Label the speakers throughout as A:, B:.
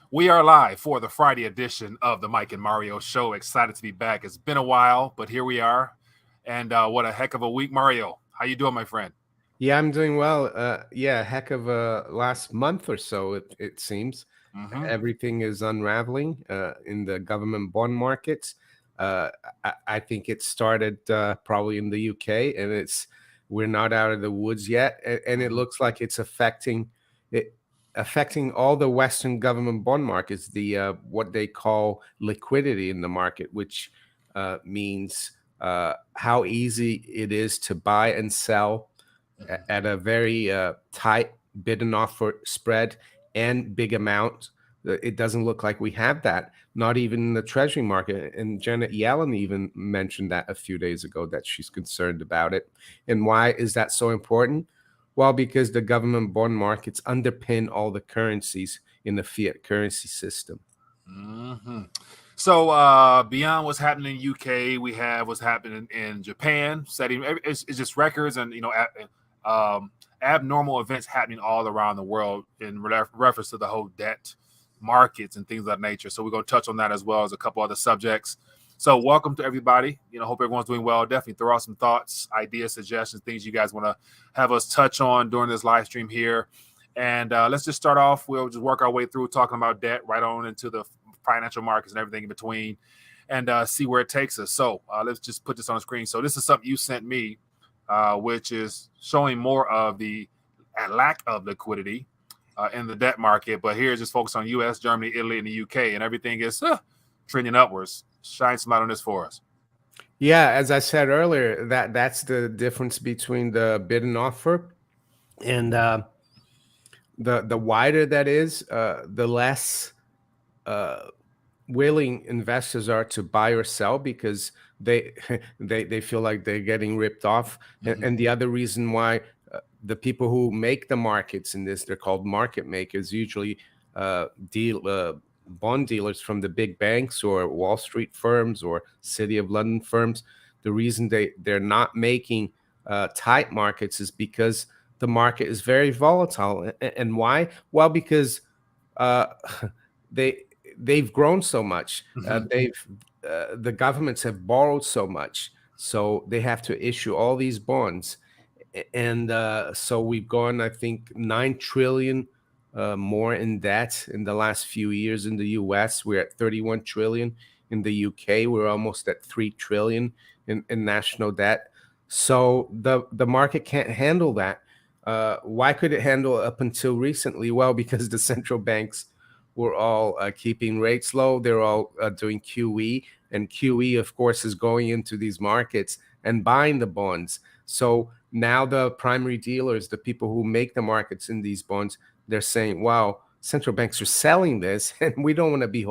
A: We are live for the Friday edition of the Mike and Mario Show. Excited to be back. It's been a while, but here we are. And what a heck of a week, Mario. How you doing, my friend?
B: Yeah, I'm doing well. Yeah, heck of a last month or so, it seems.
A: Mm-hmm.
B: Everything is unraveling in the government bond markets. I think it started probably in the UK, and we're not out of the woods yet, and it looks like it's affecting all the Western government bond markets. The what they call liquidity in the market, which means how easy it is to buy and sell at a very tight bid and offer spread and big amount. It doesn't look like we have that, not even in the Treasury market. And Janet Yellen even mentioned that a few days ago, that she's concerned about it. And why is that so important? Well, because the government bond markets underpin all the currencies in the fiat currency system.
A: Mm-hmm. So beyond what's happening in UK, we have what's happening in Japan. Setting it's just records and abnormal events happening all around the world in reference to the whole debt markets and things of that nature. So we're going to touch on that as well as a couple other subjects. So welcome to everybody. Hope everyone's doing well. Definitely throw out some thoughts, ideas, suggestions, things you guys want to have us touch on during this live stream here. And let's just start off. We'll just work our way through talking about debt right on into the financial markets and everything in between, and see where it takes us. So let's just put this on the screen. So this is something you sent me, which is showing more of the lack of liquidity in the debt market. But here, just focus on U.S., Germany, Italy, and the U.K., and everything is trending upwards. Shine some light on this for us.
B: Yeah, as I said earlier, that's the difference between the bid and offer, and the wider that is, the less willing investors are to buy or sell, because they they feel like they're getting ripped off. And the other reason why the people who make the markets in this, they're called market makers, usually bond dealers from the big banks or Wall Street firms or City of London firms. The reason they're not making tight markets is because the market is very volatile. And why? Well, because they've grown so much. The governments have borrowed so much, so they have to issue all these bonds. And so we've gone, I think, 9 trillion more in debt in the last few years. In the US, we're at 31 trillion. In the UK, we're almost at 3 trillion in national debt. So the market can't handle that. Why could it handle up until recently? Well, because the central banks were all keeping rates low. They're all doing QE, and QE, of course, is going into these markets and buying the bonds. So now the primary dealers, the people who make the markets in these bonds, they're saying, wow, central banks are selling this, and we don't want to be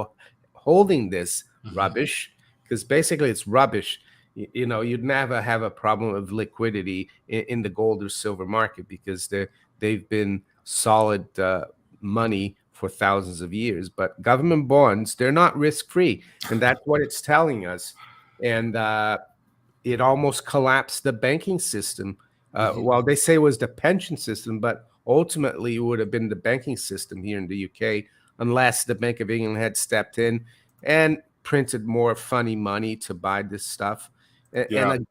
B: holding this rubbish, because basically it's rubbish. You'd never have a problem of liquidity in the gold or silver market, because they've been solid money for thousands of years. But government bonds, they're not risk-free, and that's what it's telling us. And it almost collapsed the banking system. Well, they say it was the pension system, but ultimately it would have been the banking system here in the UK, unless the Bank of England had stepped in and printed more funny money to buy this stuff. And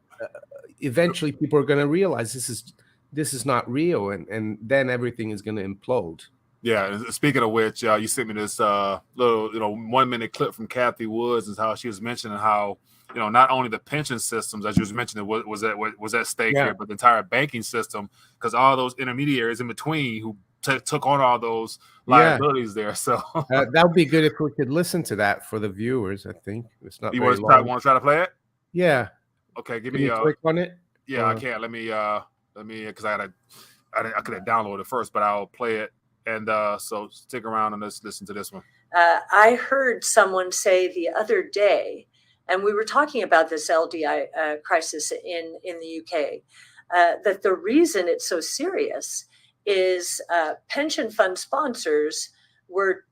B: eventually people are going to realize this is not real, and then everything is going to implode.
A: Yeah, speaking of which, you sent me this little 1-minute clip from Kathy Woods, and how she was mentioning how not only the pension systems, as you was mentioning, was at stake here, but the entire banking system, because all those intermediaries in between who took on all those liabilities there. So
B: that would be good if we could listen to that for the viewers. I think it's not.
A: You want to try to play it?
B: Yeah.
A: Okay, give
B: Can
A: me
B: you click on it.
A: Yeah, I can. Let me because I could have downloaded it first, but I'll play it. And so stick around and let's listen to this one.
C: I heard someone say the other day, and we were talking about this LDI crisis in the UK, that the reason it's so serious is pension fund sponsors were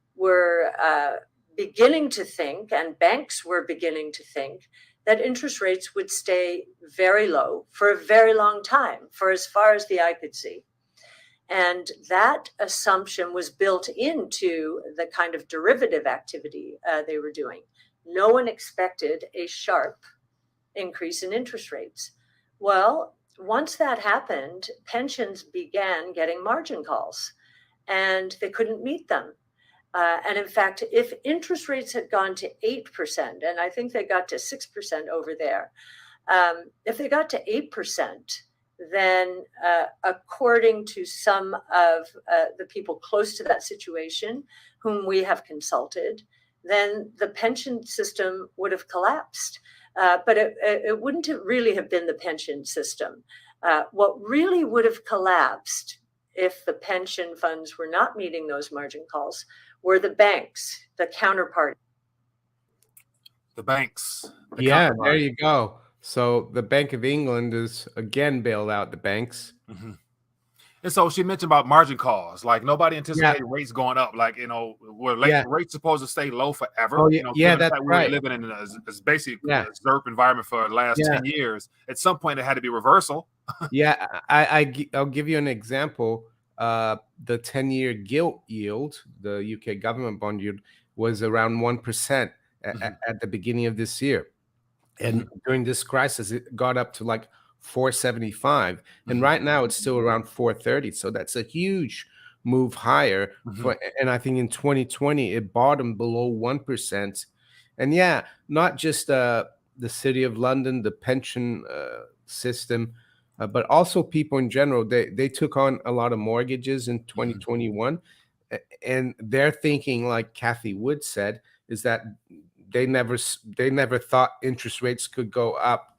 C: beginning to think, and banks were beginning to think, that interest rates would stay very low for a very long time, for as far as the eye could see. And that assumption was built into the kind of derivative activity they were doing. No one expected a sharp increase in interest rates. Well, once that happened, pensions began getting margin calls and they couldn't meet them. And in fact, if interest rates had gone to 8%, and I think they got to 6% over there, if they got to 8%, then according to some of the people close to that situation, whom we have consulted, then the pension system would have collapsed. But it wouldn't really have been the pension system. What really would have collapsed if the pension funds were not meeting those margin calls were the banks, the counterparty.
A: The banks.
B: Yeah, there you go. So the Bank of England is again bailed out the banks.
A: Mm-hmm. And so she mentioned about margin calls. Like nobody anticipated rates going up. Like, were rates supposed to stay low forever?
B: Oh, yeah, that's right.
A: We're living in a basically a ZERP environment for the last 10 years. At some point, it had to be reversal.
B: Yeah, I'll give you an example. The 10-year gilt yield, the UK government bond yield, was around 1% at the beginning of this year. And during this crisis, it got up to like 475, and right now it's still around 430. So that's a huge move higher. And I think in 2020 it bottomed below 1%. And yeah, not just the City of London, the pension system, but also people in general. They took on a lot of mortgages in 2021, and their thinking, like Kathy Wood said, is that they never thought interest rates could go up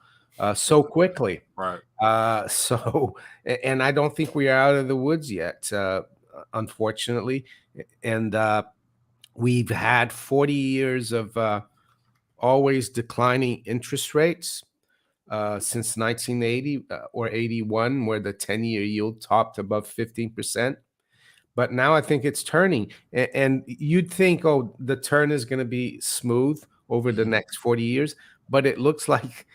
B: so quickly.
A: Right.
B: So, and I don't think we are out of the woods yet, unfortunately. And we've had 40 years of always declining interest rates since 1980 or 81, where the 10-year yield topped above 15%. But now I think it's turning, and you'd think, oh, the turn is going to be smooth over the next 40 years. But it looks like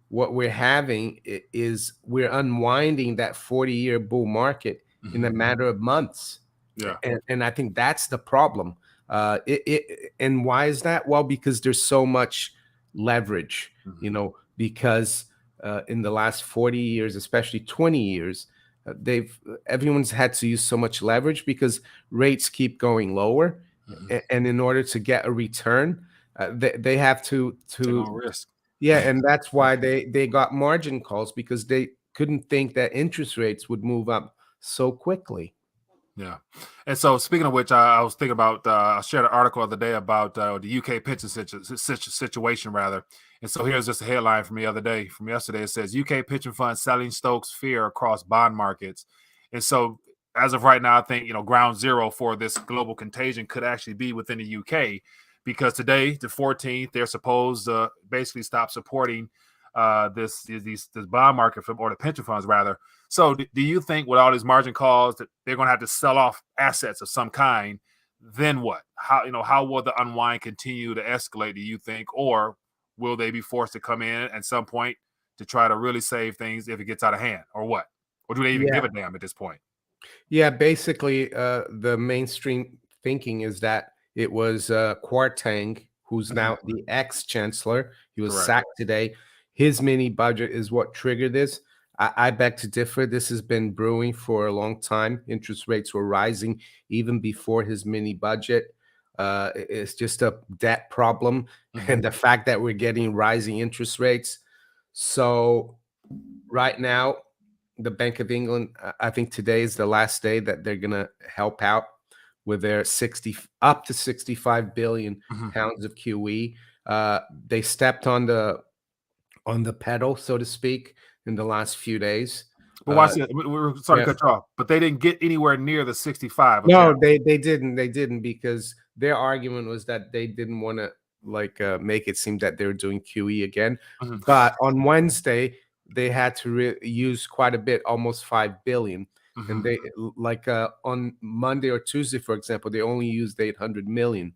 B: what we're having is we're unwinding that 40-year bull market in a matter of months.
A: Yeah.
B: And I think that's the problem. And why is that? Well, because there's so much leverage, because in the last 40 years, especially 20 years, everyone's had to use so much leverage because rates keep going lower, and in order to get a return, they have to
A: take on risk.
B: Yeah, and that's why they got margin calls, because they couldn't think that interest rates would move up so quickly.
A: Yeah. And so speaking of which, I was thinking about, I shared an article the other day about the UK pension situation rather. And so here's just a headline from yesterday. It says UK pension fund selling stokes fear across bond markets. And so as of right now, I think, ground zero for this global contagion could actually be within the UK, because today, the 14th, they're supposed to basically stop supporting this bond market or the pension funds rather. So do you think with all these margin calls that they're going to have to sell off assets of some kind? Then what? How will the unwind continue to escalate, do you think? Or will they be forced to come in at some point to try to really save things if it gets out of hand, or what? Or do they even give a damn at this point?
B: Yeah, basically the mainstream thinking is that it was Kwarteng, who's now the ex-chancellor. He was sacked today. His mini budget is what triggered this. I beg to differ. This has been brewing for a long time. Interest rates were rising even before his mini budget. It's just a debt problem, and the fact that we're getting rising interest rates. So right now, the Bank of England, I think today is the last day that they're going to help out with their up to 65 billion pounds of QE. They stepped on the pedal, so to speak, in the last few days.
A: But we're sorry to cut you off, but they didn't get anywhere near the 65. Okay?
B: No, they didn't, because their argument was that they didn't want to make it seem that they were doing QE again. But on Wednesday, they had to use quite a bit, almost 5 billion. And they on Monday or Tuesday, for example, they only used 800 million.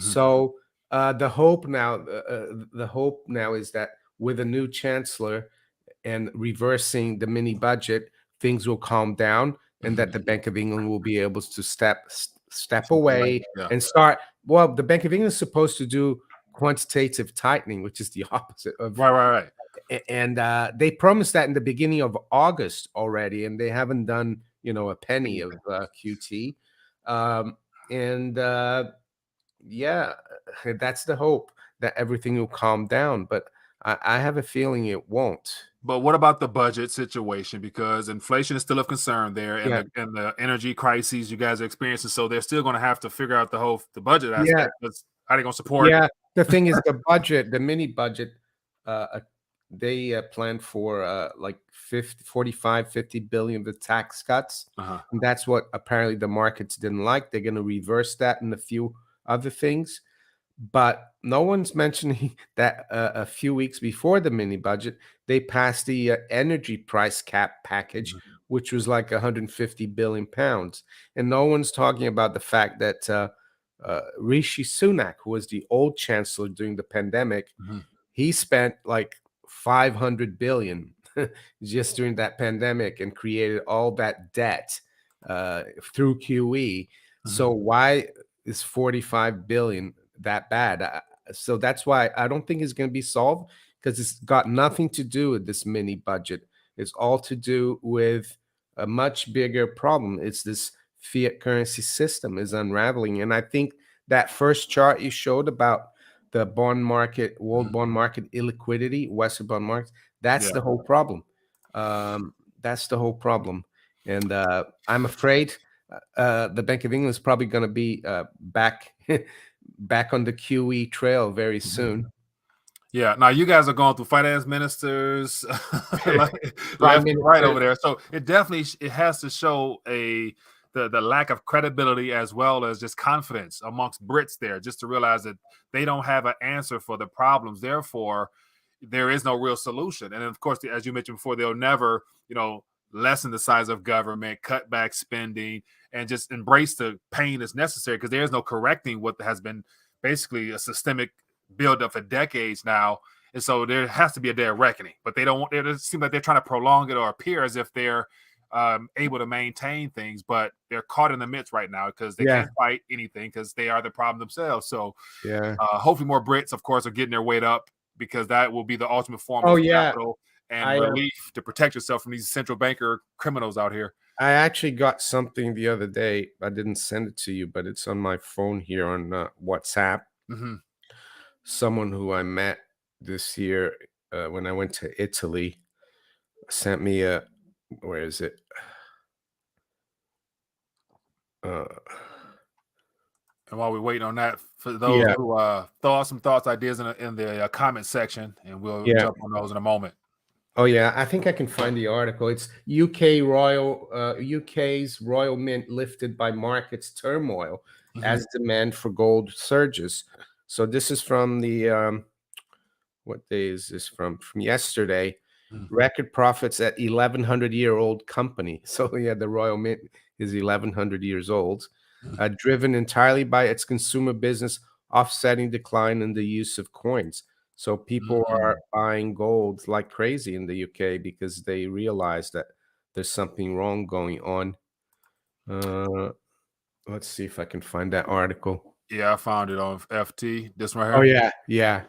B: So the hope now is that with a new chancellor and reversing the mini budget, things will calm down. and that the Bank of England will be able to step away
A: Yeah.
B: and start. Well, the Bank of England is supposed to do quantitative tightening, which is the opposite of
A: Right.
B: and they promised that in the beginning of August already, and they haven't done a penny of QT. And yeah, that's the hope that everything will calm down, but I have a feeling it won't.
A: But what about the budget situation? Because inflation is still of concern there, and the energy crises you guys are experiencing. So they're still going to have to figure out the budget aspect. Because how they going to support?
B: Yeah, the thing is, the mini budget, they planned for like 50 billion with tax cuts. And that's what apparently the markets didn't like. They're going to reverse that and a few other things. But no one's mentioning that a few weeks before the mini budget, they passed the energy price cap package, which was like 150 billion pounds. And no one's talking about the fact that Rishi Sunak, who was the old chancellor during the pandemic, he spent like 500 billion just during that pandemic and created all that debt through QE. So why is 45 billion that bad? So that's why I don't think it's going to be solved, because it's got nothing to do with this mini budget. It's all to do with a much bigger problem. It's this fiat currency system is unraveling. And I think that first chart you showed about the bond market, world bond market illiquidity, Western bond markets, that's the whole problem. That's the whole problem. And I'm afraid the Bank of England is probably going to be back on the QE trail very soon.
A: Yeah. Now you guys are going through finance ministers, left and right over there. So it definitely has to show the lack of credibility as well as just confidence amongst Brits there, just to realize that they don't have an answer for the problems. Therefore, there is no real solution. And of course, as you mentioned before, they'll never, lessen the size of government, cut back spending, and just embrace the pain that's necessary, because there's no correcting what has been basically a systemic buildup for decades now. And so there has to be a day of reckoning, but they don't want, it seems like they're trying to prolong it or appear as if they're able to maintain things, but they're caught in the midst right now because they can't fight anything because they are the problem themselves. So hopefully more Brits, of course, are getting their weight up, because that will be the ultimate form of capital and relief to protect yourself from these central banker criminals out here.
B: I actually got something the other day. I didn't send it to you, but it's on my phone here on WhatsApp. Someone who I met this year when I went to Italy sent me a, where is it?
A: And while we're waiting on that, for those who throw out some thoughts, ideas in the comment section, and we'll jump on those in a moment.
B: Oh yeah, I think I can find the article. It's UK's Royal Mint lifted by markets turmoil as demand for gold surges. So this is from the what day is this from? From yesterday. Record profits at 1,100-year-old company. So yeah, the Royal Mint is 1,100 years old, driven entirely by its consumer business, offsetting decline in the use of coins. So people are buying gold like crazy in the UK because they realize that there's something wrong going on. Let's see if I can find that article.
A: Yeah, I found it on FT. This one here.
B: Oh yeah.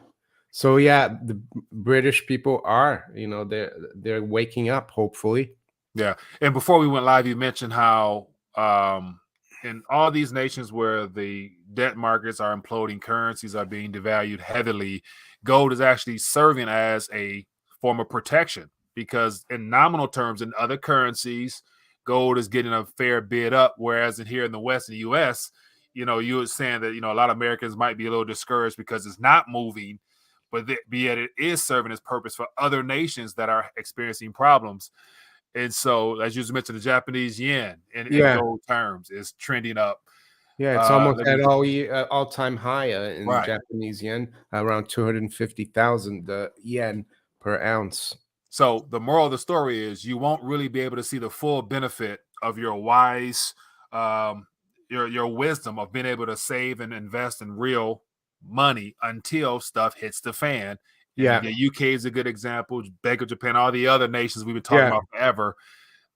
B: So yeah, the British people are, they're waking up, hopefully.
A: Yeah. And before we went live, you mentioned how in all these nations where the debt markets are imploding, currencies are being devalued heavily, gold is actually serving as a form of protection, because in nominal terms, in other currencies, gold is getting a fair bid up, whereas here in the West, in the U.S., you were saying that, a lot of Americans might be a little discouraged because it's not moving, but yet it is serving its purpose for other nations that are experiencing problems. And so, as you mentioned, the Japanese yen in gold terms is trending up.
B: Yeah, it's almost at all-time high in Japanese yen, around 250,000 yen per ounce.
A: So the moral of the story is you won't really be able to see the full benefit of your wise, your wisdom of being able to save and invest in real money until stuff hits the fan.
B: Yeah,
A: the UK is a good example. Bank of Japan, all the other nations we've been talking about forever.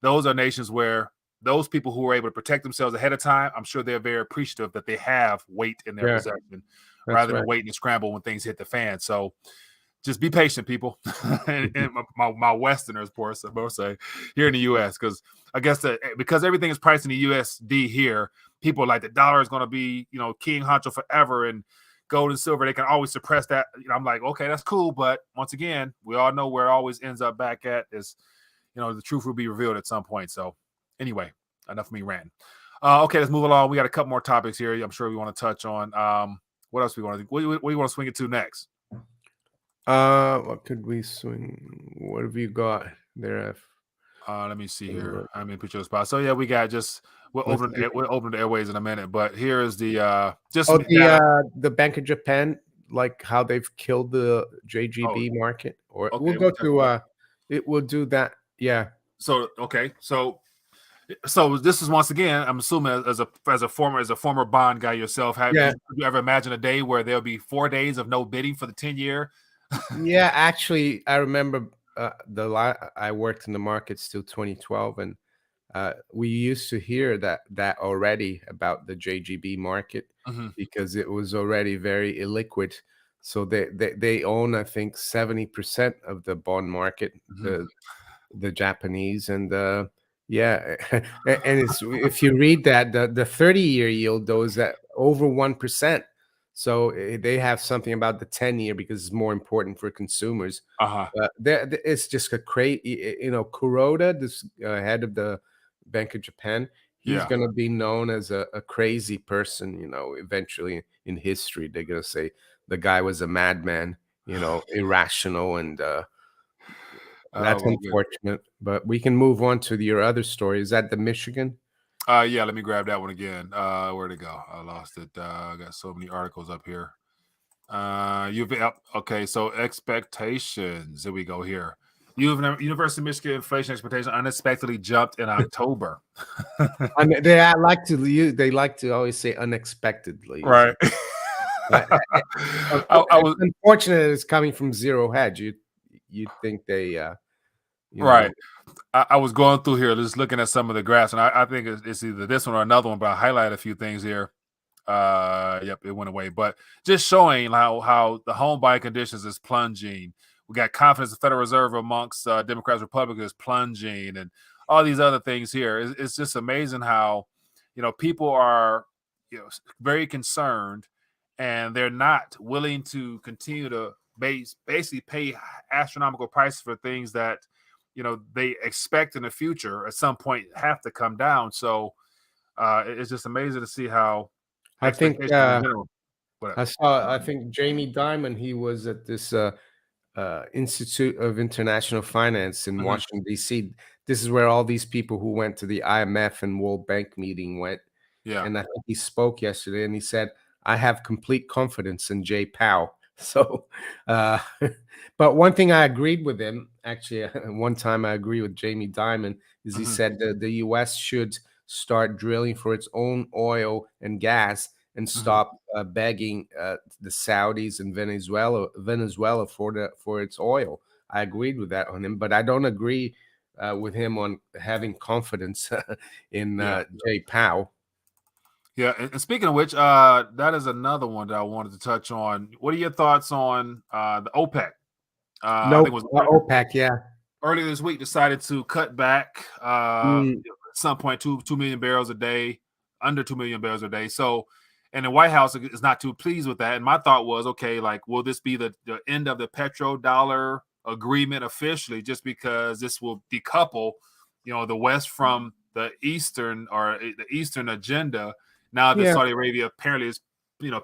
A: Those are nations where those people who were able to protect themselves ahead of time, I'm sure they're very appreciative that they have weight in their possession rather than waiting to scramble when things hit the fan. So just be patient, people. and my Westerners, por se, here in the U.S., because I guess because everything is priced in the USD here, people are like the dollar is going to be, king honcho forever, and gold and silver, they can always suppress that. I'm like, okay, that's cool, but once again, we all know where it always ends up back at is, the truth will be revealed at some point. So anyway, enough of me ranting. Okay, let's move along. We got a couple more topics here. I'm sure we want to touch on. What else we want to do? What do you want to swing it to next?
B: What could we swing? What have you got there?
A: Let me see here. I mean, put your spot. So yeah, we got we'll open the airways in a minute, but here is the
B: the Bank of Japan, like how they've killed the JGB market. Or
A: okay,
B: we'll go to we'll do that. Yeah.
A: So okay, so this is once again, I'm assuming as a former bond guy yourself, have you ever imagined a day where there'll be 4 days of no bidding for the 10-year?
B: Yeah, actually, I remember I worked in the markets till 2012, and we used to hear that already about the JGB market because it was already very illiquid. So they own, I think, 70% of the bond market, the Japanese, and and it's, if you read that, the 30-year yield though is at over 1%. So they have something about the 10-year because it's more important for consumers. It's just a crazy, Kuroda, this head of the Bank of Japan, he's going to be known as a crazy person, eventually in history. They're going to say the guy was a madman, irrational, and that's unfortunate. But we can move on to your other story. Is that the Michigan?
A: Yeah, let me grab that one again. Where'd it go? I lost it. I got so many articles up here. Okay, so expectations. Here we go here. University of Michigan inflation expectation unexpectedly jumped in October.
B: I mean, they like to always say unexpectedly.
A: Right.
B: Unfortunately, it's coming from Zero Hedge. You'd think they
A: right. I was going through here just looking at some of the graphs, and I think it's either this one or another one, but I highlight a few things here. Yep, it went away. But just showing how the home buying conditions is plunging. We got confidence in the Federal Reserve amongst Democrats, Republicans is plunging, and all these other things here. It's just amazing how, people are, very concerned, and they're not willing to continue to basically pay astronomical prices for things that, they expect in the future at some point have to come down. So it's just amazing to see how.
B: I think I think Jamie Dimon, he was at this Institute of International Finance in Washington, D.C. This is where all these people who went to the IMF and World Bank meeting went.
A: Yeah.
B: And I think he spoke yesterday, and he said, I have complete confidence in Jay Powell. So, but one thing I agreed with him, actually, one time I agree with Jamie Dimon, is he said that the U.S. should start drilling for its own oil and gas and stop begging the Saudis and Venezuela for its oil. I agreed with that on him, but I don't agree with him on having confidence in Jay Powell.
A: Yeah, and speaking of which, that is another one that I wanted to touch on. What are your thoughts on the OPEC? I think it was
B: OPEC, yeah.
A: Earlier this week, decided to cut back at some point 2 million barrels a day, under 2 million barrels a day. So, and the White House is not too pleased with that. And my thought was, okay, like, will this be the end of the petrodollar agreement officially? Just because this will decouple, the West from the Eastern or the Eastern agenda. Now that Saudi Arabia apparently is,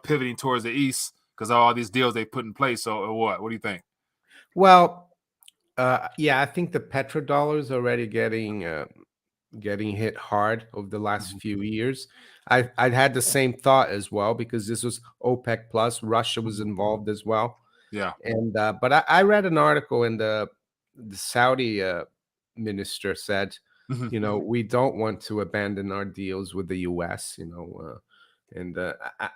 A: pivoting towards the East because of all these deals they put in place. So what do you think?
B: Well, I think the petrodollar is already getting hit hard over the last few years. I had the same thought as well because this was OPEC plus. Russia was involved as well.
A: Yeah.
B: And but I read an article, and the Saudi minister said, we don't want to abandon our deals with the U.S. And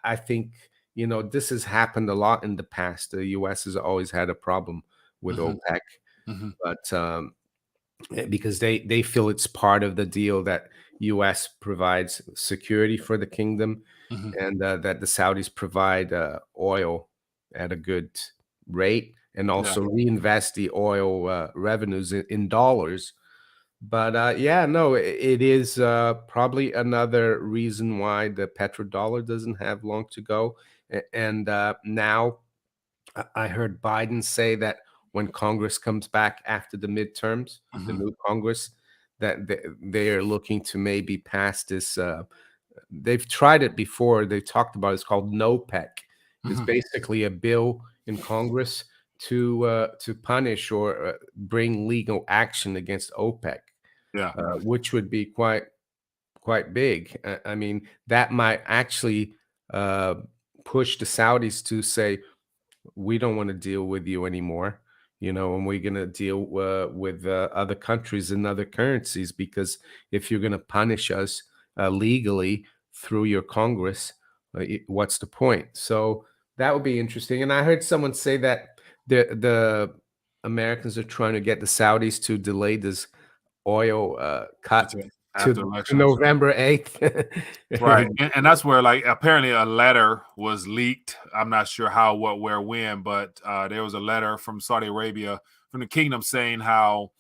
B: I think this has happened a lot in the past. The U.S. has always had a problem with OPEC, but because they feel it's part of the deal that U.S. provides security for the kingdom,
A: Mhm.
B: and that the Saudis provide oil at a good rate, and also reinvest the oil revenues in dollars. But yeah, no, it is probably another reason why the petrodollar doesn't have long to go. And now I heard Biden say that when Congress comes back after the midterms, the
A: Mhm.
B: new Congress, that they are looking to maybe pass this. They've tried it before. They talked about it's called NOPEC. It's
A: Mhm.
B: basically a bill in Congress to punish or bring legal action against OPEC,
A: Yeah.
B: which would be quite big. I mean, that might actually uh, push the Saudis to say, we don't want to deal with you anymore, and we're going to deal with other countries and other currencies, because if you're going to punish us legally through your Congress, what's the point? So that would be interesting. And I heard someone say that the Americans are trying to get the Saudis to delay this oil cut
A: After
B: to
A: elections.
B: November 8th.
A: Right. And that's where, like, apparently a letter was leaked. I'm not sure how, what, where, when, but there was a letter from Saudi Arabia, from the kingdom, saying how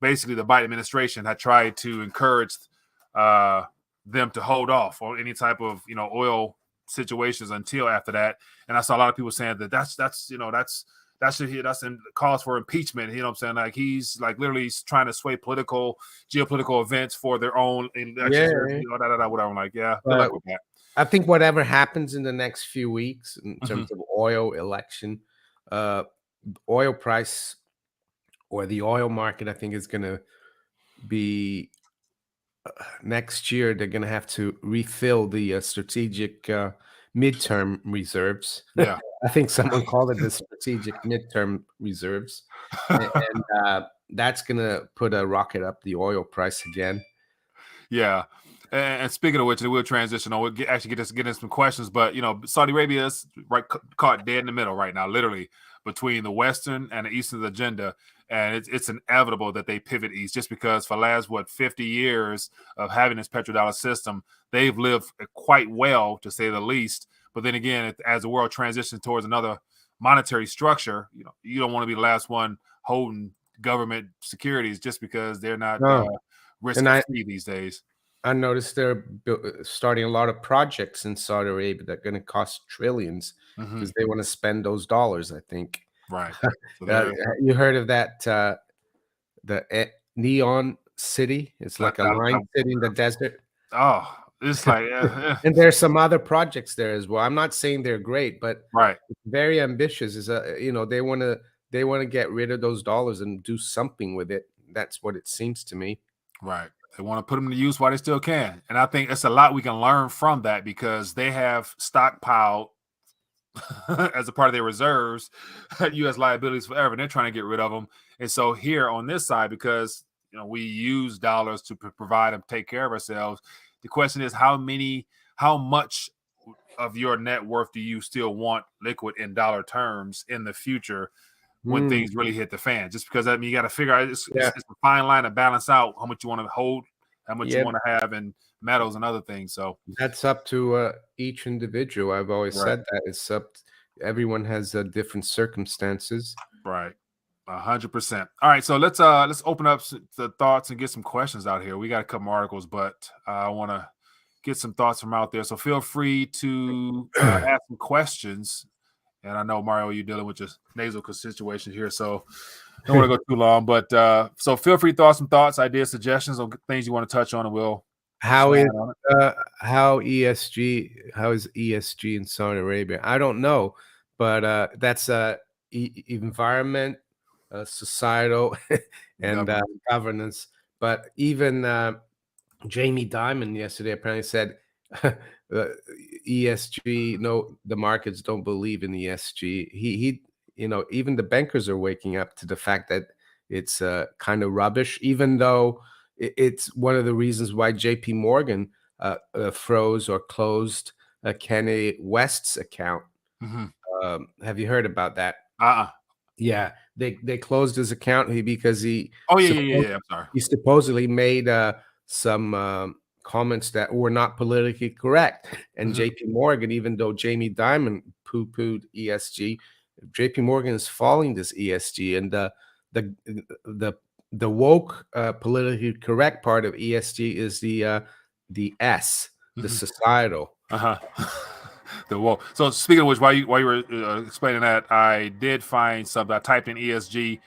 A: basically the Biden administration had tried to encourage uh, them to hold off on any type of, oil situations until after that. And I saw a lot of people saying that that's in cause for impeachment. You know what I'm saying? Like, he's like literally trying to sway geopolitical events for their own elections.
B: Yeah.
A: Whatever. I'm like, yeah, good
B: But
A: luck with that.
B: I think whatever happens in the next few weeks in
A: Mhm.
B: terms of oil election, uh, oil price or the oil market, I think is going to be next year. They're going to have to refill the strategic midterm reserves.
A: Yeah.
B: I think someone called it the strategic midterm reserves, and that's going to put a rocket up the oil price again.
A: Yeah. And speaking of which, we'll transition on. We'll get into some questions. But, Saudi Arabia is caught dead in the middle right now, literally, between the Western and the Eastern agenda. And it's inevitable that they pivot east, just because for the last, 50 years of having this petrodollar system, they've lived quite well, to say the least. But then again, as the world transitions towards another monetary structure, you don't want to be the last one holding government securities just because they're not
B: No.
A: risk free these days.
B: I noticed they're starting a lot of projects in Saudi Arabia that are going to cost trillions because they want to spend those dollars, I think.
A: Right. So
B: you heard of that? The Neon City? It's like a line city in the desert.
A: Oh, it's like,
B: and there's some other projects there as well. I'm not saying they're great, but
A: right,
B: very ambitious. Is they want to get rid of those dollars and do something with it. That's what it seems to me.
A: Right. They want to put them to use while they still can. And I think it's a lot we can learn from that, because they have stockpiled as a part of their reserves U.S. liabilities forever, and they're trying to get rid of them. And so here on this side, because we use dollars to provide and take care of ourselves, the question is how much of your net worth do you still want liquid in dollar terms in the future when things really hit the fan? Just because, you got to figure out it's a fine line to balance out how much you want to hold, how much you want to have in metals and other things. So
B: that's up to each individual. I've always said that it's up. Everyone has different circumstances.
A: Right. 100%. All right, so let's open up the thoughts and get some questions out here. We got a couple more articles, but I want to get some thoughts from out there. So feel free to ask some questions. And I know, Mario, you're dealing with your nasal situation here, so don't want to go too long. But so feel free to throw some thoughts, ideas, suggestions on things you want to touch on, and we'll.
B: How is ESG in Saudi Arabia? I don't know, but that's environment, societal, and governance. But even Jamie Dimon yesterday apparently said ESG. No, the markets don't believe in ESG. He even the bankers are waking up to the fact that it's kind of rubbish, even though it's one of the reasons why JP Morgan froze or closed Kanye West's account. Have you heard about that? Yeah, they closed his account because he.
A: Oh yeah. I'm sorry.
B: He supposedly made some comments that were not politically correct. And JP Morgan, even though Jamie Dimon poo-pooed ESG, JP Morgan is following this ESG, and the woke politically correct part of ESG is the S, the societal.
A: The woke. So speaking of which, while you were explaining that, I did find something. I typed in ESG.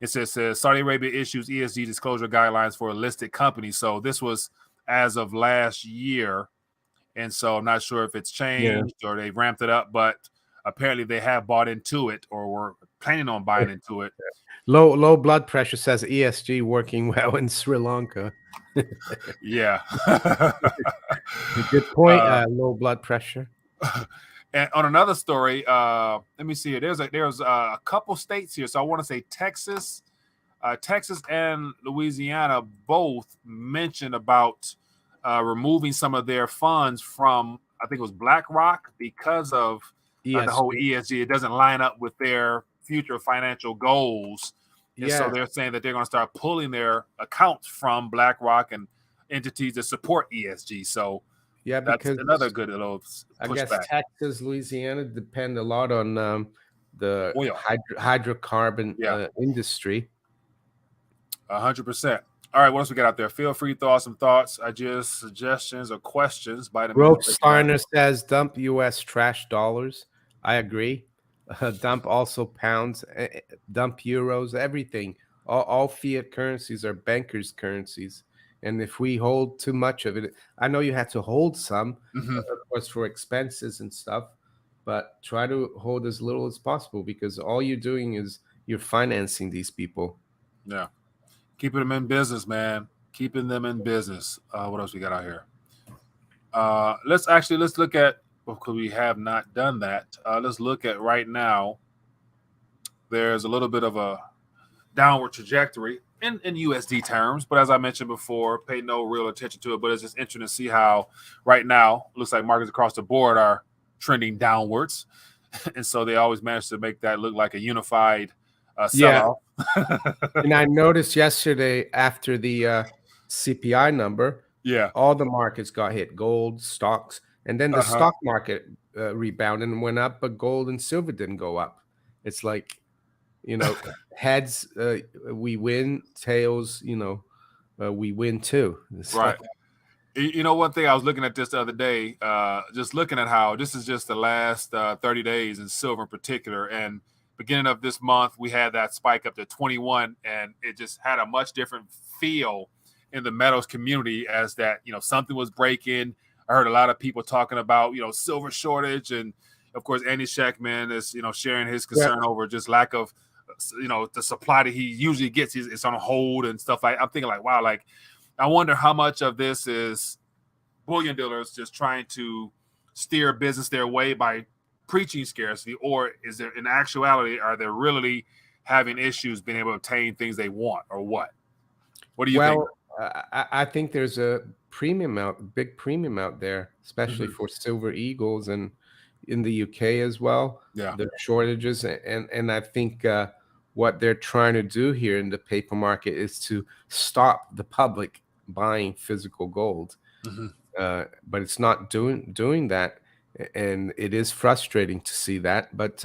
A: It says Saudi Arabia issues ESG disclosure guidelines for listed companies. So this was as of last year, and so I'm not sure if it's changed or they ramped it up, but apparently they have bought into it or were planning on buying into it.
B: Low blood pressure says ESG working well in Sri Lanka.
A: Yeah.
B: Good point. Low blood pressure.
A: And on another story, let me see here. There's a couple states here. So I want to say Texas and Louisiana both mentioned about removing some of their funds from, I think it was BlackRock, because of the whole ESG. It doesn't line up with their future financial goals. And so they're saying that they're going to start pulling their accounts from BlackRock and entities that support ESG. So
B: yeah,
A: that's
B: because
A: another good little pushback.
B: I guess Texas, Louisiana depend a lot on the hydrocarbon industry.
A: 100%. All right, what else we got out there? Feel free to throw out some thoughts, ideas, suggestions, or questions. By the
B: Roach Steiner says dump U.S. trash dollars. I agree. Dump also pounds, dump euros, everything. All fiat currencies are bankers' currencies. And if we hold too much of it, I know you have to hold some, of course, for expenses and stuff, but try to hold as little as possible, because all you're doing is you're financing these people.
A: Yeah. Keeping them in business, man. Keeping them in business. What else we got out here? Let's look at, because we have not done that. Let's look at right now. There's a little bit of a downward trajectory in USD terms, but as I mentioned before, pay no real attention to it. But it's just interesting to see how right now looks like markets across the board are trending downwards, and so they always manage to make that look like a unified sell-off.
B: And I noticed yesterday after the CPI number, all the markets got hit, gold, stocks, and then the stock market rebounded and went up, but gold and silver didn't go up. It's like, heads, we win, tails, we win too. So.
A: Right. One thing, I was looking at this the other day, just looking at how this is just the last 30 days in silver in particular. And beginning of this month, we had that spike up to 21, and it just had a much different feel in the metals community as that, something was breaking. I heard a lot of people talking about, silver shortage. And of course, Andy Shackman is, sharing his concern over just lack of, the supply that he usually gets. It's on hold and stuff. I'm thinking like, wow, like, I wonder how much of this is bullion dealers just trying to steer business their way by preaching scarcity, or is there, in actuality, are they really having issues being able to obtain things they want, or what? What do you think?
B: I think there's a big premium out there, especially for Silver Eagles, and in the UK as well.
A: Yeah,
B: the shortages, and I think what they're trying to do here in the paper market is to stop the public buying physical gold, but it's not doing that, and it is frustrating to see that. But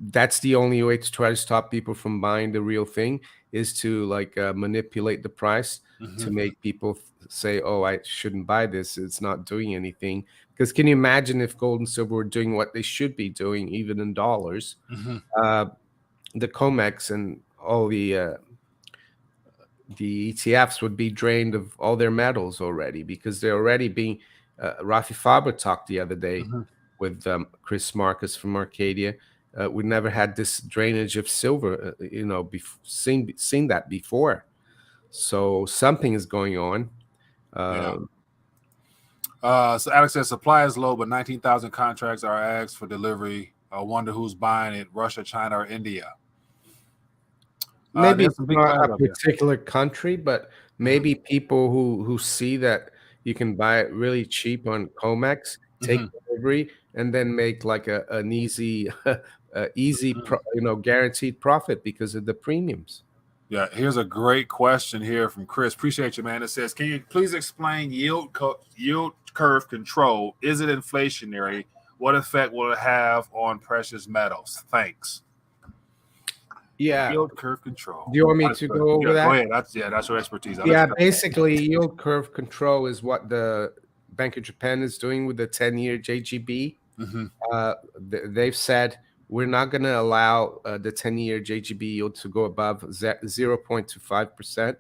B: that's the only way to try to stop people from buying the real thing, is to manipulate the price to make people say, oh, I shouldn't buy this, it's not doing anything. Because can you imagine if gold and silver were doing what they should be doing, even in dollars? The COMEX and all the ETFs would be drained of all their metals already, because they're already being Rafi Faber talked the other day with Chris Marcus from Arcadia. We never had this drainage of silver, seen that before. So something is going on.
A: So Alex says supply is low, but 19,000 contracts are asked for delivery. I wonder who's buying it: Russia, China, or India.
B: Maybe it's not a particular country, but maybe people who see that you can buy it really cheap on COMEX, take delivery, and then make like an easy, guaranteed profit because of the premiums.
A: Yeah, here's a great question here from Chris. Appreciate you, man. It says, can you please explain yield curve control? Is it inflationary? What effect will it have on precious metals? Thanks.
B: Yeah.
A: Yield curve control.
B: Do you want me to go over that?
A: Go ahead. That's your expertise.
B: Basically, yield curve control is what the Bank of Japan is doing with the 10-year JGB. They've said we're not going to allow the 10-year JGB yield to go above 0.25%.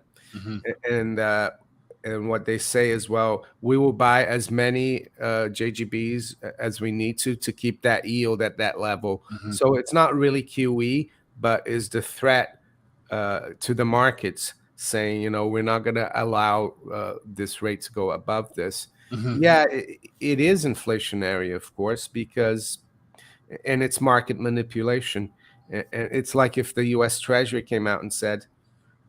B: And what they say is, well, we will buy as many JGBs as we need to keep that yield at that level. So it's not really QE, but is the threat to the markets saying, we're not going to allow this rate to go above this. Yeah, it is inflationary, of course, and it's market manipulation. And it's like if the U.S. Treasury came out and said,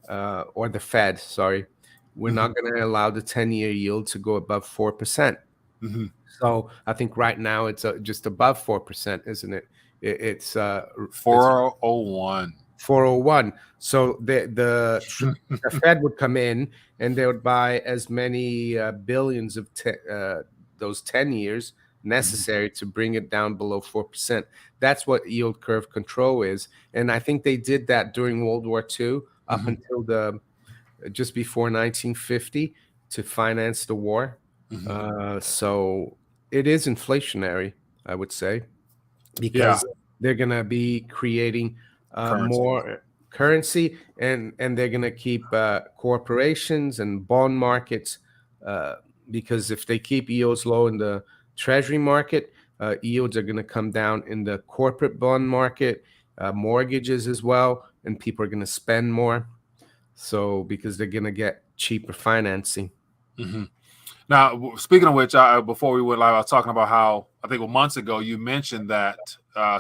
B: or the Fed, sorry, we're not going to allow the 10-year yield to go above 4%. So I think right now it's just above 4%, isn't it? It's
A: 401.
B: 401. So the Fed would come in and they would buy as many billions of those 10 years necessary to bring it down below 4%. That's what yield curve control is. And I think they did that during World War II up until just before 1950 to finance the war. So it is inflationary, I would say, because they're going to be creating more currency, and they're going to keep corporations and bond markets, because if they keep yields low in the Treasury market, yields are going to come down in the corporate bond market, mortgages as well, and people are going to spend more. So because they're going to get cheaper financing.
A: Now, speaking of which, before we went live, I was talking about how I think months ago you mentioned that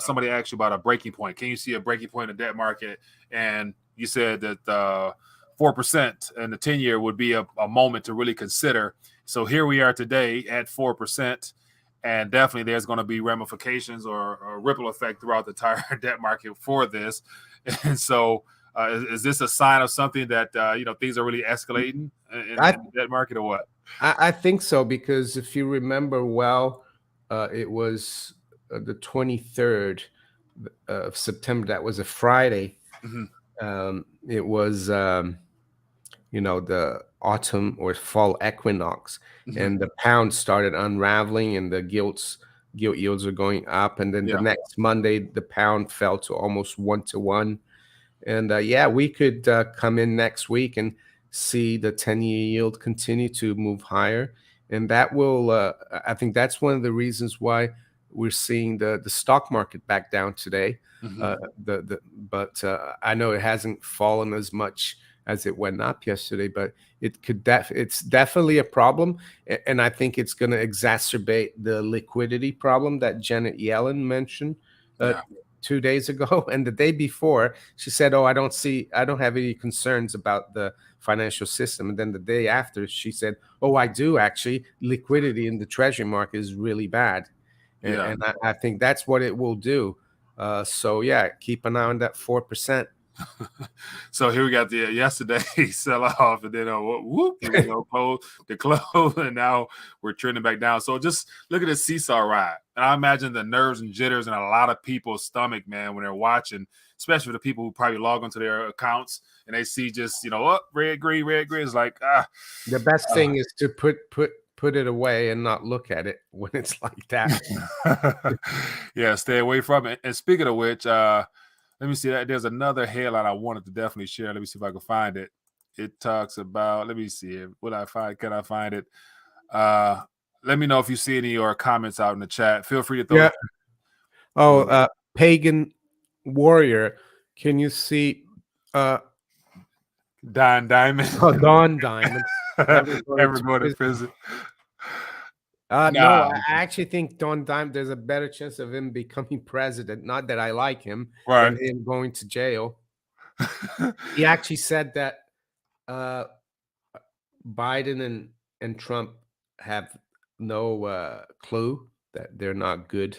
A: somebody asked you about a breaking point. Can you see a breaking point in the debt market? And you said that 4% and the 10-year would be a moment to really consider. So here we are today at 4%, and definitely there's going to be ramifications or a ripple effect throughout the entire debt market for this. And so is this a sign of something that things are really escalating in the debt market, or what?
B: I think so, because if you remember well, it was the 23rd of September. That was a Friday. It was, the autumn or fall equinox, and the pound started unraveling, and the gilt yields are going up. And then the next Monday, the pound fell to almost 1-to-1. And we could come in next week and see the 10-year yield continue to move higher, and that will I think that's one of the reasons why we're seeing the stock market back down today. But I know it hasn't fallen as much as it went up yesterday, but it's definitely a problem, and I think it's going to exacerbate the liquidity problem that Janet Yellen mentioned 2 days ago. And the day before, she said, I don't have any concerns about the financial system. And then the day after, she said, I do actually. Liquidity in the Treasury market is really bad. And I think that's what it will do. So keep an eye on that 4%.
A: So here we got the yesterday sell off, and then whoop, here we go, close, and now we're trending back down. So just look at the seesaw ride, and I imagine the nerves and jitters in a lot of people's stomach, man, when they're watching, especially the people who probably log onto their accounts and they see just red green. It's like
B: the best thing is to put it away and not look at it when it's like that.
A: Stay away from it. And speaking of which, let me see that. There's another headline I wanted to definitely share. Let me see if I can find it. It talks about, let me see it. Can I find it? Let me know if you see any or comments out in the chat. Feel free to throw
B: Pagan Warrior. Can you see
A: Don Diamond?
B: Don Diamond.
A: Ever going to prison?
B: No, I actually think Don Diamond, there's a better chance of him becoming president. Not that I like him, than him going to jail. He actually said that Biden and Trump have no clue that they're not good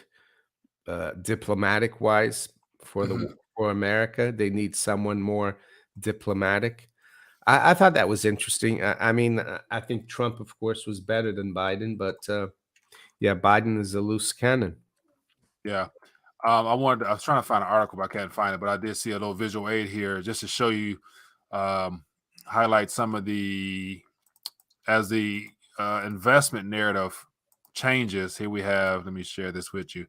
B: diplomatic wise for America. They need someone more diplomatic. I thought that was interesting. I mean, I think Trump, of course, was better than Biden, but yeah, Biden is a loose cannon.
A: Yeah. I was trying to find an article, but I can't find it. But I did see a little visual aid here just to show you, highlight some of as the investment narrative changes. Here we have, let me share this with you.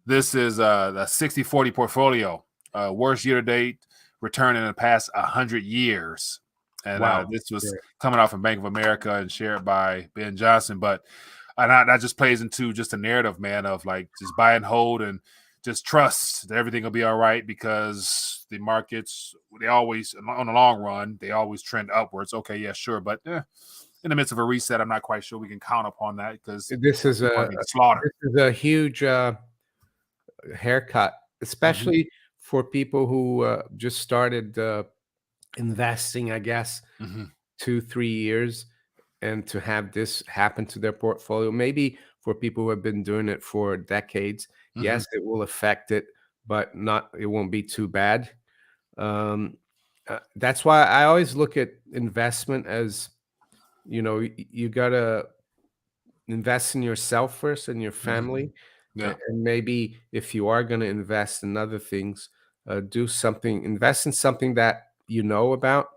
A: This is the 60-40 portfolio, worst year to date return in the past 100 years. And
B: Wow.
A: this was coming out from Bank of America and shared by Ben Johnson. But that just plays into just a narrative, man, of like just buy and hold and just trust that everything will be all right, because the markets, they always, on the long run, they always trend upwards. Okay, yeah, sure. But in the midst of a reset, I'm not quite sure we can count upon that, because
B: this is a huge haircut, especially for people who just started investing, I guess, 2-3 years, and to have this happen to their portfolio. Maybe for people who have been doing it for decades, yes, it will affect it, but it won't be too bad. That's why I always look at investment as, you gotta invest in yourself first and your family.
A: Yeah.
B: And maybe if you are going to invest in other things, invest in something that you know about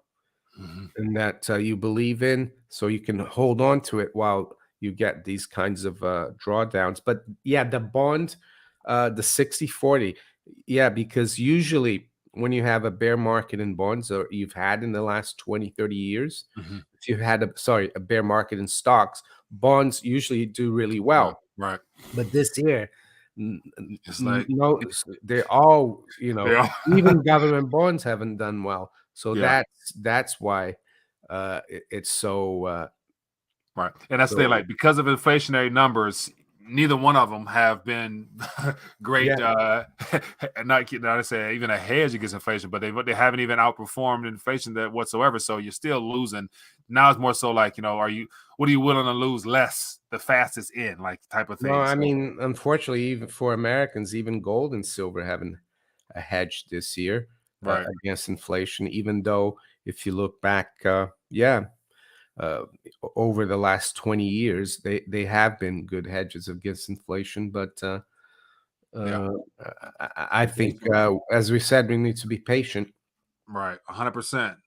B: and that you believe in, so you can hold on to it while you get these kinds of drawdowns. But yeah, the bond, the 60-40, yeah, because usually when you have a bear market in bonds, or you've had in the last 20-30 years, if you've had a bear market in stocks, bonds usually do really well.
A: Right.
B: But this year,
A: It's like,
B: no, they're all, even government bonds haven't done well. So that's why it's so
A: right. And that's the thing, like, because of inflationary numbers, neither one of them have been great. Not to say even a hedge against inflation, but they haven't even outperformed inflation whatsoever. So you're still losing. Now it's more so like, what are you willing to lose less the fastest in, like, type of thing?
B: No, I mean, unfortunately, even for Americans, even gold and silver haven't hedged this year against inflation. Even though if you look back, over the last 20 years, they have been good hedges against inflation. But I think, as we said, we need to be patient.
A: Right, 100%.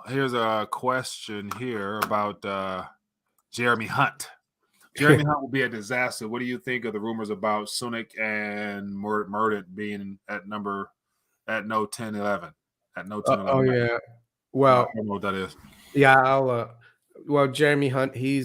A: Here's a question here about Jeremy Hunt. Jeremy Hunt will be a disaster. What do you think of the rumors about Sunak and Murdoch being at no 10, 11? At no 10, 11.
B: Oh yeah. Well,
A: I don't know what that is.
B: Yeah, well, Jeremy Hunt, he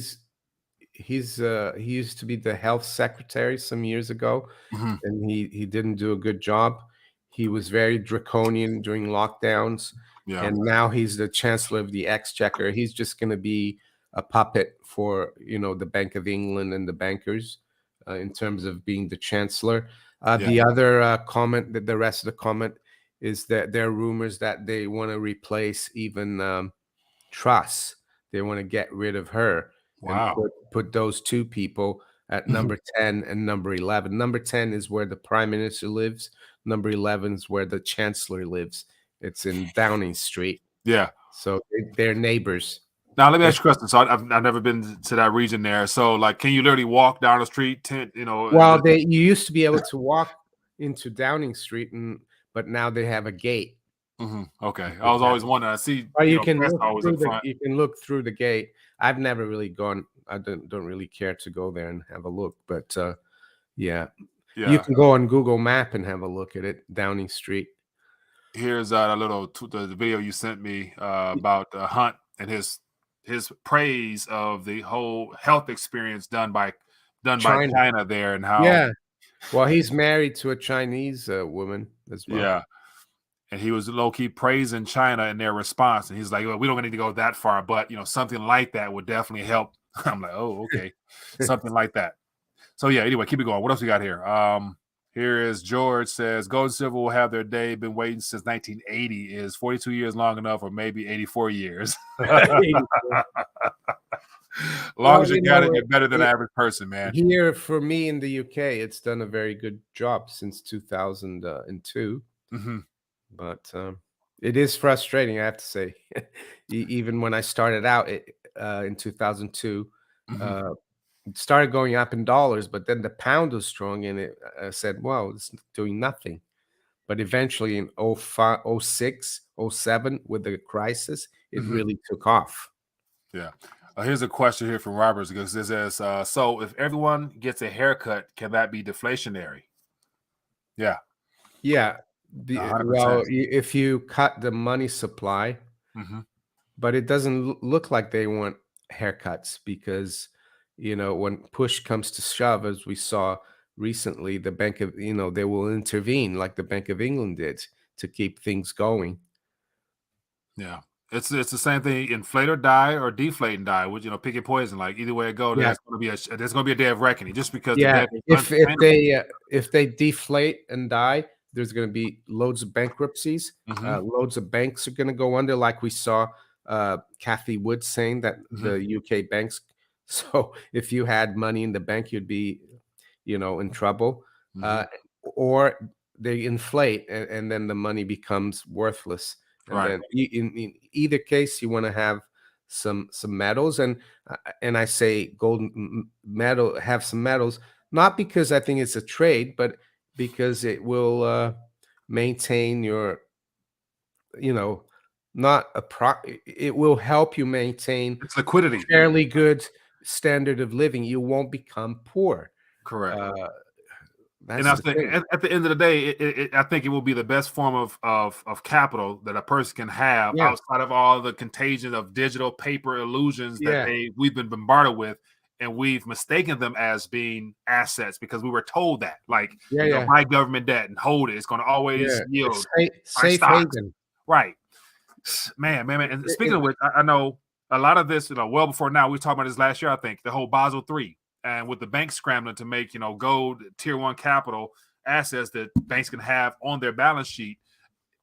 B: used to be the health secretary some years ago, and he didn't do a good job. He was very draconian during lockdowns, and now he's the chancellor of the Exchequer. He's just going to be a puppet for the Bank of England and the bankers in terms of being the chancellor. The other comment, that the rest of the comment, is that there are rumors that they want to replace even Truss. They want to get rid of her and put those two people at number 10 and number 11. Number 10 is where the prime minister lives. Number 11 is where the chancellor lives. It's in Downing Street.
A: Yeah.
B: So they're neighbors.
A: Now, let me ask you a question. So I've never been to that region there. So, like, can you literally walk down the street?
B: Well, you used to be able to walk into Downing Street, but now they have a gate.
A: Okay, I was always wondering. I see.
B: You can look through the gate. I've never really gone. I don't really care to go there and have a look. But you can go on Google Map and have a look at it. Downing Street.
A: Here's the video you sent me about Hunt and his praise of the whole health experience done by China there, and how.
B: Yeah. Well, he's married to a Chinese woman as well.
A: Yeah. And he was low-key praising China in their response. And he's like, well, we don't need to go that far, but, something like that would definitely help. I'm like, oh, okay. Something like that. So, yeah, anyway, keep it going. What else we got here? Here is George says, gold and silver will have their day. Been waiting since 1980. Is 42 years long enough, or maybe 84 years? Long as you got it, you're better than the average person, man.
B: Here, for me in the UK, it's done a very good job since 2002. But It is frustrating, I have to say. Even when I started out in 2002,
A: Mhm.
B: uh, it started going up in dollars, but then the pound was strong, and I said, "Well, it's doing nothing." But eventually, in '05, '06, '07, with the crisis, it
A: Mhm.
B: really took off.
A: Yeah. Here's a question here from Roberts because it says, so if everyone gets a haircut, can that be deflationary? Yeah,
B: Yeah.
A: 100%.
B: Well, if you cut the money supply,
A: Hmm.
B: but it doesn't look like they want haircuts because, when push comes to shove, as we saw recently, the Bank of, they will intervene like the Bank of England did to keep things going.
A: Yeah. It's the same thing, inflate or die or deflate and die, which, pick your poison. Like either way it goes,
B: Yeah.
A: there's gonna be a day of reckoning just because the
B: Yeah.
A: debt is unsustainable.
B: If they deflate and die, there's going to be loads of bankruptcies.
A: Hmm.
B: Loads of banks are going to go under, like we saw Kathy Wood saying that
A: Hmm.
B: the UK banks. So if you had money in the bank, you'd be, in trouble.
A: Hmm.
B: Uh, or they inflate, and then the money becomes worthless. And
A: Right.
B: then in either case, you want to have some metals, and I say gold metal, have some metals, not because I think it's a trade, but because it will maintain your, you know, not a it will help you maintain
A: It's liquidity.
B: fairly good standard of living. You won't become poor.
A: Correct.
B: Uh,
A: And
B: that's
A: I
B: the
A: think
B: thing.
A: at the end of the day, I think it will be the best form of capital that a person can have
B: Yeah,
A: outside of all the contagion of digital paper illusions that
B: yeah,
A: we've been bombarded with, and we've mistaken them as being assets because we were told that, like,
B: yeah, yeah,
A: buy government debt and hold it; it's going to always
B: yeah. It's
A: yield. Buy
B: safe
A: stocks,
B: haven.
A: right? Man. And
B: It,
A: speaking
B: it,
A: of which, I know a lot of this, well before now. We were talking about this last year, I think, the whole Basel III, and with the banks scrambling to make gold tier one capital assets that banks can have on their balance sheet,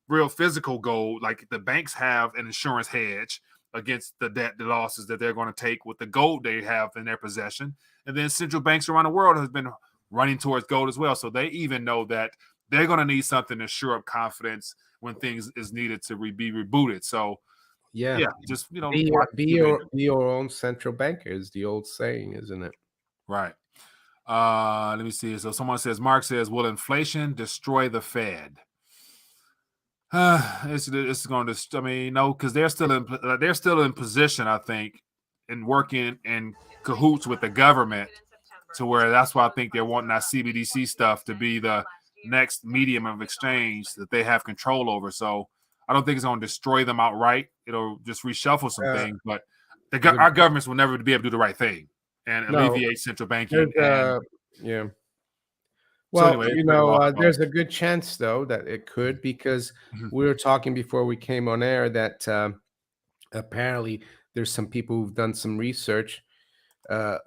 A: real physical gold, like the banks have an insurance hedge against the debt, the losses that they're going to take with the gold they have in their possession. And then central banks around the world has been running towards gold as well. So they even know that they're going to need something to shore up confidence when things is needed to be rebooted. So
B: yeah.
A: yeah, just watch the behavior.
B: Be your own central banker is the old saying, isn't it?
A: Right. Let me see. So someone says, Mark says, will inflation destroy the Fed? It's going to. I mean, no, because they're still in position. I think in working in cahoots with the government to where that's why I think they're wanting that CBDC stuff to be the next medium of exchange that they have control over. So I don't think it's going to destroy them outright. It'll just reshuffle some
B: Uh,
A: things, but
B: the
A: our governments will never be able to do the right thing and
B: No,
A: alleviate central banking.
B: there's
A: And
B: yeah.
A: so
B: Well,
A: anyway, it's very lost cause.
B: there's a good chance though that it could, because
A: Mhm.
B: we were talking before we came on air that apparently there's some people who've done some research uh,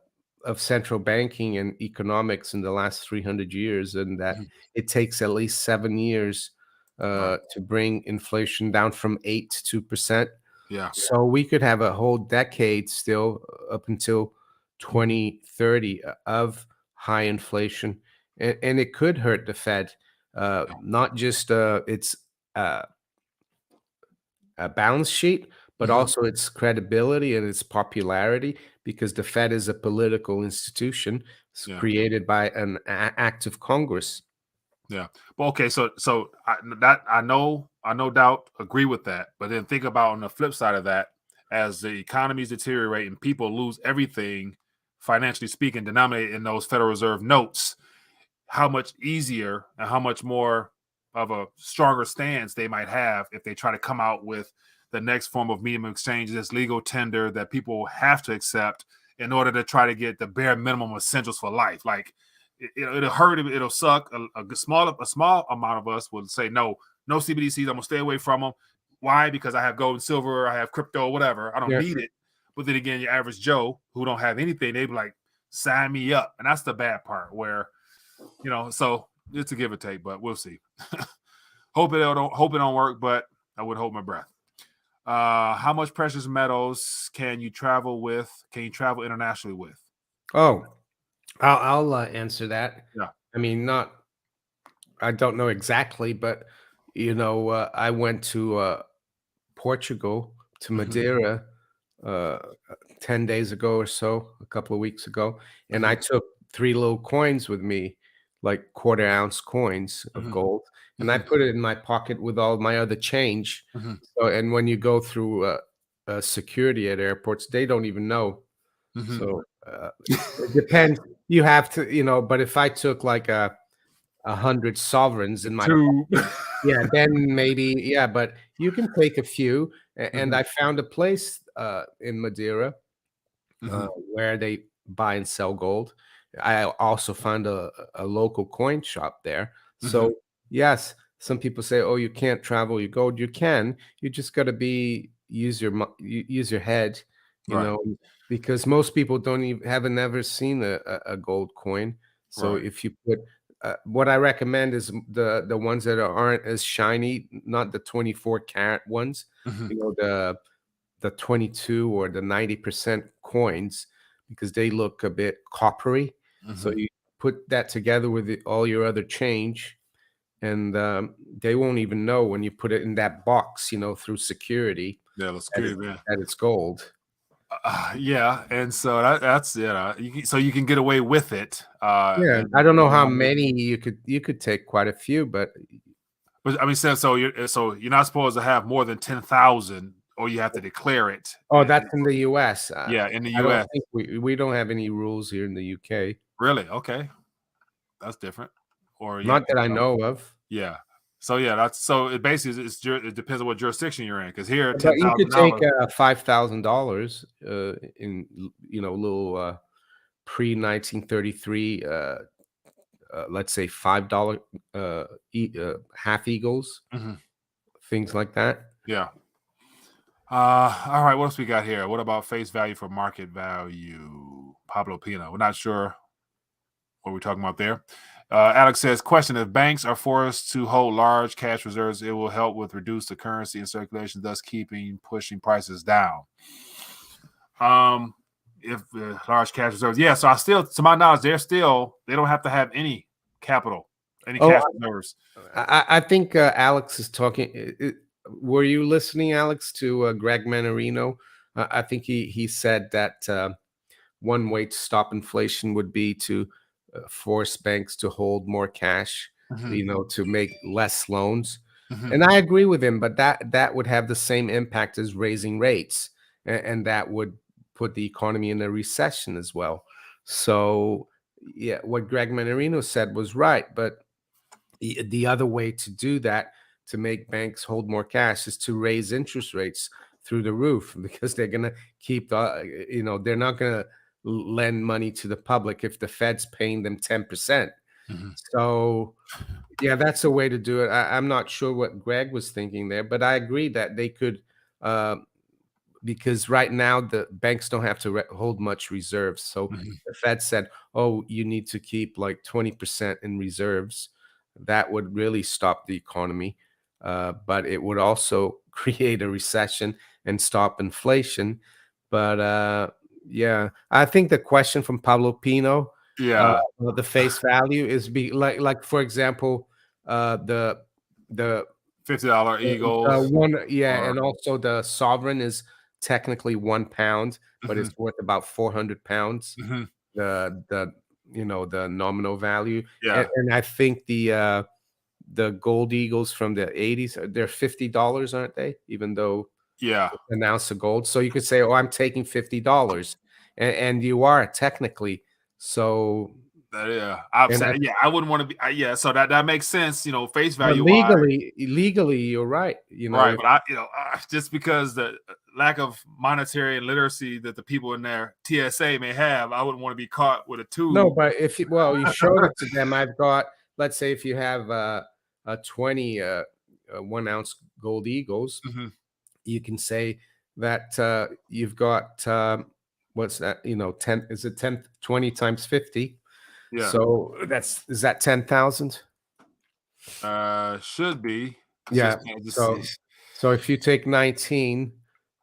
B: of central banking and economics in the last 300 years, and that
A: Mhm.
B: it takes at least 7 years
A: Right.
B: to bring inflation down from 8 to 2%.
A: Yeah.
B: So we could have a whole decade still, up until 2030, of high inflation, and it could hurt the Fed,
A: Yeah.
B: not just its uh, balance sheet, but
A: Mhm.
B: also its credibility and its popularity, because the Fed is a political institution. It's
A: Yeah.
B: created by an act of Congress.
A: Yeah. Well, okay. So I know, I no doubt agree with that. But then think about on the flip side of that, as the economies deteriorate and people lose everything, financially speaking, denominated in those Federal Reserve notes, how much easier and how much more of a stronger stance they might have if they try to come out with the next form of medium of exchange, this legal tender that people have to accept in order to try to get the bare minimum essentials for life. Like it'll hurt, it'll suck. A small amount of us will say no, no CBDCs. I'm gonna stay away from them. Why? Because I have gold and silver, I have crypto, whatever. I don't
B: Yeah.
A: need it. But then again, your average Joe who don't have anything, they be like, sign me up. And that's the bad part where so it's a give or take, but we'll see. Hope it don't work, but I would hold my breath. How much precious metals can you travel with? Can you travel internationally with?
B: Oh, I'll answer that.
A: Yeah.
B: I mean, not I don't know exactly, but I went to Portugal, to Madeira, uh, 10 days ago or so, a couple of weeks ago, and I took 3 little coins with me, like quarter-ounce coins of gold, and I put it in my pocket with all my other change. So, and when you go through security at airports, they don't even know. So, it depends. You have to, but if I took like 100 sovereigns in my
A: Two.
B: yeah, then maybe, yeah, but you can take a few. And I found a place in Madeira where they buy and sell gold. I also found a local coin shop there. So yes, some people say, "Oh, you can't travel your gold." You can. You just got to use your head, you
A: Right.
B: know, because most people don't even haven't ever seen a gold coin. So
A: Right.
B: if you put what I recommend is the ones that aren't as shiny, not the 24 karat ones. The 22 or the 90% coins, because they look a bit coppery. So you put that together with all your other change, and they won't even know when you put it in that box, through security,
A: Yeah, the security, yeah.
B: that it's gold.
A: Yeah, and so that's so you can get away with it.
B: Yeah,
A: And
B: I don't know how many you could take quite a few, but
A: I mean, so you're not supposed to have more than 10,000, or you have to declare it.
B: oh, that's in the US.
A: Yeah, in the
B: I don't
A: U.S.
B: think we don't have any rules here in the UK.
A: Really? Okay, that's different. Or you have
B: Not
A: to,
B: that I know of.
A: yeah. So yeah, that's so it basically it depends on what jurisdiction you're in. Because here,
B: But you could take
A: $10,000.
B: $5,000 in little pre 1933, let's say $5 half eagles, things like that.
A: Yeah. All right. What else we got here? What about face value for market value? Pablo Pino. We're not sure what we're talking about there. Alex says, question: if banks are forced to hold large cash reserves, it will help with reduce the currency in circulation, thus pushing prices down. If large cash reserves, yeah. So to my knowledge, they don't have to have any capital, any cash reserves.
B: I think Alex is talking. Were you listening, Alex, to Greg Manarino? I think he said that one way to stop inflation would be to force banks to hold more cash, to make less loans. And I agree with him, but that would have the same impact as raising rates, and that would put the economy in a recession as well. So, yeah, what Greg Manarino said was right, but the other way to do that, to make banks hold more cash, is to raise interest rates through the roof, because they're going to keep they're not going to lend money to the public if the Fed's paying them 10%. So yeah, that's a way to do it. I'm not sure what Greg was thinking there, but I agree that they could, because right now the banks don't have to hold much reserves. So the Fed said, oh, you need to keep like 20% in reserves. That would really stop the economy, but it would also create a recession and stop inflation. But yeah, I think the question from Pablo Pino, the face value is like for example, the
A: $50 Eagles.
B: and also the sovereign is technically £1, but it's worth about 400 pounds. The the nominal value. And I think the gold eagles from the 80s, they're $50, aren't they? Even though an ounce of gold. So you could say, oh, I'm taking $50, and you are technically. So
A: I wouldn't want to be. So that makes sense. Face value
B: legally, you're right.
A: Right, but just because the lack of monetary and literacy that the people in their TSA may have, I wouldn't want to be caught with a tube.
B: No, but you showed it to them. I've got, let's say, if you have a 20 1 ounce gold eagles, you can say that you've got what's that? 10 is it 10 20 times 50?
A: Yeah.
B: So is that 10,000?
A: Should be.
B: Yeah. So if you take 19,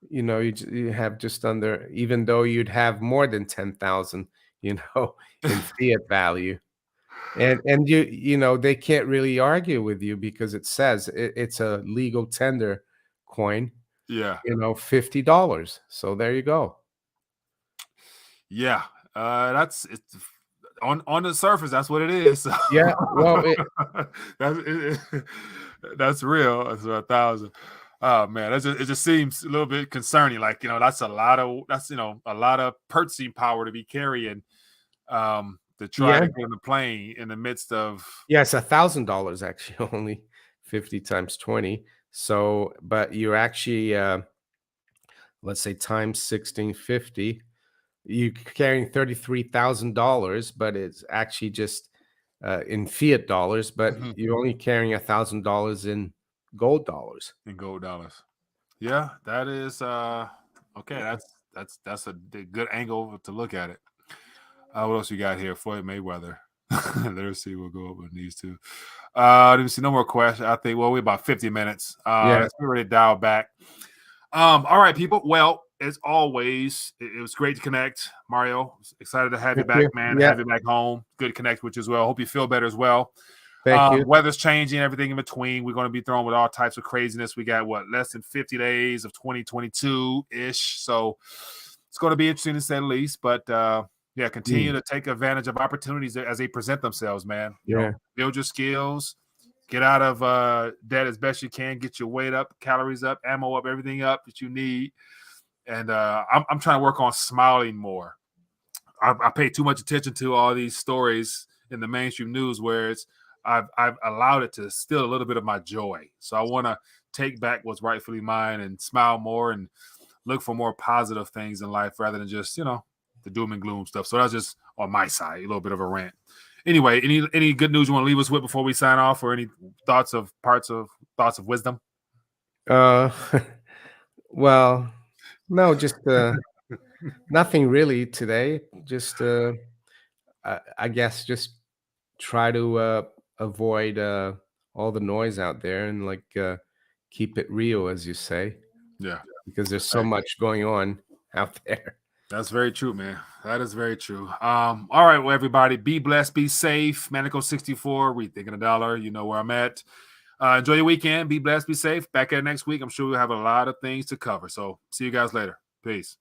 B: you have just under, even though you'd have more than 10,000, in fiat value. And you know, they can't really argue with you because it says it's a legal tender coin,
A: Yeah.
B: you know, $50. So there you go.
A: Yeah. That's it's on the surface, that's what it is. So.
B: Yeah, well,
A: That's real. That's 1,000. Oh man, it just seems a little bit concerning. Like, you know, that's a lot of purchasing power to be carrying to try
B: yeah,
A: to get on the plane in the midst of
B: yes, $1,000 actually, only 50 times 20. So, but you're actually, let's say times 1650, you're carrying $33,000, but it's actually just in fiat dollars, but you're only carrying $1,000 in gold dollars.
A: in gold dollars. Yeah, that is okay. That's a good angle to look at it. What else we got here? Floyd Mayweather. Let's see. We'll go over these two. Let me see. No more questions. I think. Well, we're about 50 minutes.
B: Yeah.
A: Let's get ready to dial back. All right, people. Well, as always, it was great to connect. Mario, excited to have you
B: Thank
A: back,
B: you.
A: man.
B: Yeah.
A: Have you back home. Good to connect with you as well. Hope you feel better as well.
B: Thank you.
A: Weather's changing, everything in between. We're going to be thrown with all types of craziness. We got less than 50 days of 2022-ish. So it's going to be interesting to say the least. But yeah, continue to take advantage of opportunities as they present themselves, man. You know, build your skills, get out of debt as best you can, get your weight up, calories up, ammo up, everything up that you need. And I'm trying to work on smiling more. I pay too much attention to all these stories in the mainstream news where I've allowed it to steal a little bit of my joy. So I want to take back what's rightfully mine and smile more and look for more positive things in life rather than just, the doom and gloom stuff. So that's just on my side, a little bit of a rant. Anyway, any good news you want to leave us with before we sign off, or any thoughts of wisdom?
B: Well, no, just nothing really today. Just I guess just try to avoid all the noise out there and keep it real, as you say.
A: Yeah,
B: because there's so much going on out there.
A: That's very true, man. That is very true. All right, well, everybody, be blessed, be safe. Manico64, rethinking the dollar. You know where I'm at. Enjoy your weekend. Be blessed, be safe. Back at next week. I'm sure we'll have a lot of things to cover. So see you guys later. Peace.